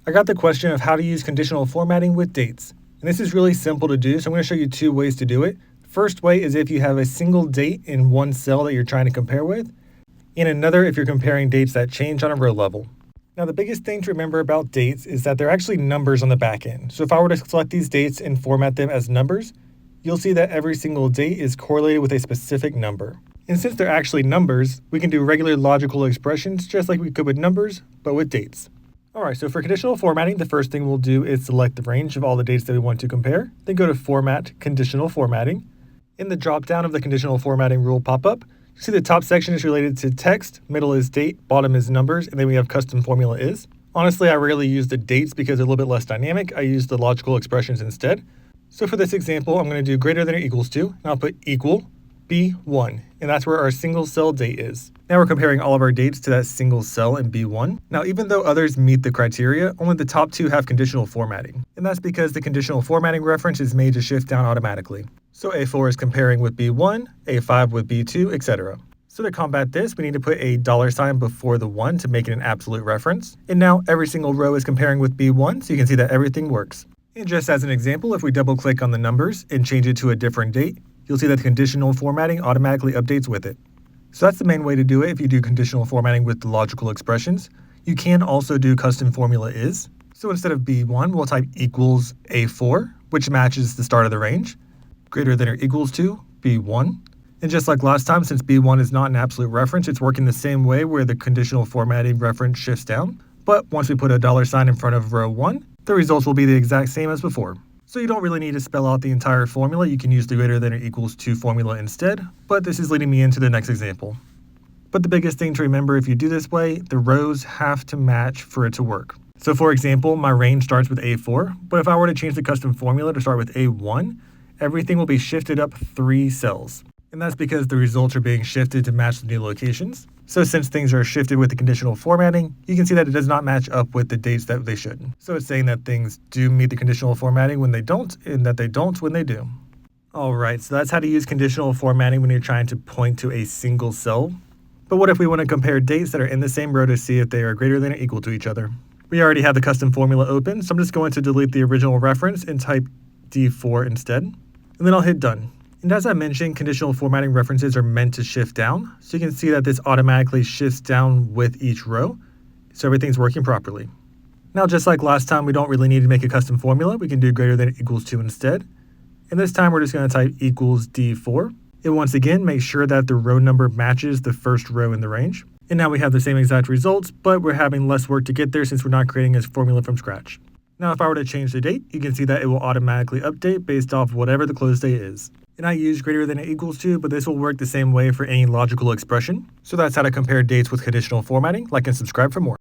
I got the question of how to use conditional formatting with dates. And this is really simple to do, so I'm going to show you two ways to do it. First way is if you have a single date in one cell that you're trying to compare with, and another if you're comparing dates that change on a row level. Now the biggest thing to remember about dates is that they're actually numbers on the back end. So if I were to select these dates and format them as numbers, you'll see that every single date is correlated with a specific number. And since they're actually numbers, we can do regular logical expressions just like we could with numbers, but with dates. Alright, so for conditional formatting, the first thing we'll do is select the range of all the dates that we want to compare, then go to Format, Conditional Formatting. In the drop-down of the conditional formatting rule pop-up, you see the top section is related to text, middle is date, bottom is numbers, and then we have custom formula is. Honestly, I rarely use the dates because they're a little bit less dynamic. I use the logical expressions instead. So for this example, I'm going to do greater than or equals to, and I'll put equal B1, and that's where our single cell date is. Now we're comparing all of our dates to that single cell in B1. Now even though others meet the criteria, only the top two have conditional formatting. And that's because the conditional formatting reference is made to shift down automatically. So A4 is comparing with B1, A5 with B2, etc. So to combat this, we need to put a $sign before the 1 to make it an absolute reference. And now every single row is comparing with B1, so you can see that everything works. And just as an example, if we double click on the numbers and change it to a different date, you'll see that the conditional formatting automatically updates with it. So that's the main way to do it if you do conditional formatting with the logical expressions. You can also do custom formula is. So instead of B1, we'll type equals A4, which matches the start of the range, greater than or equals to B1. And just like last time, since B1 is not an absolute reference, it's working the same way where the conditional formatting reference shifts down. But once we put a $sign in front of row 1, the results will be the exact same as before. So you don't really need to spell out the entire formula. You can use the greater than or equals to formula instead, but this is leading me into the next example. But the biggest thing to remember if you do this way, the rows have to match for it to work. So for example, my range starts with A4, but if I were to change the custom formula to start with A1, everything will be shifted up 3 cells. And that's because the results are being shifted to match the new locations. So since things are shifted with the conditional formatting, you can see that it does not match up with the dates that they should. So it's saying that things do meet the conditional formatting when they don't, and that they don't when they do. Alright, so that's how to use conditional formatting when you're trying to point to a single cell. But what if we want to compare dates that are in the same row to see if they are greater than or equal to each other? We already have the custom formula open, so I'm just going to delete the original reference and type D4 instead. And then I'll hit done. And as I mentioned, conditional formatting references are meant to shift down, so you can see that this automatically shifts down with each row, so everything's working properly. Now just like last time, we don't really need to make a custom formula. We can do greater than or equals to instead. And this time we're just going to type equals D4. And once again, make sure that the row number matches the first row in the range. And now we have the same exact results, but we're having less work to get there since we're not creating a formula from scratch. Now if I were to change the date, you can see that it will automatically update based off whatever the close date is. And I use greater than or equals to, but this will work the same way for any logical expression. So that's how to compare dates with conditional formatting. Like and subscribe for more.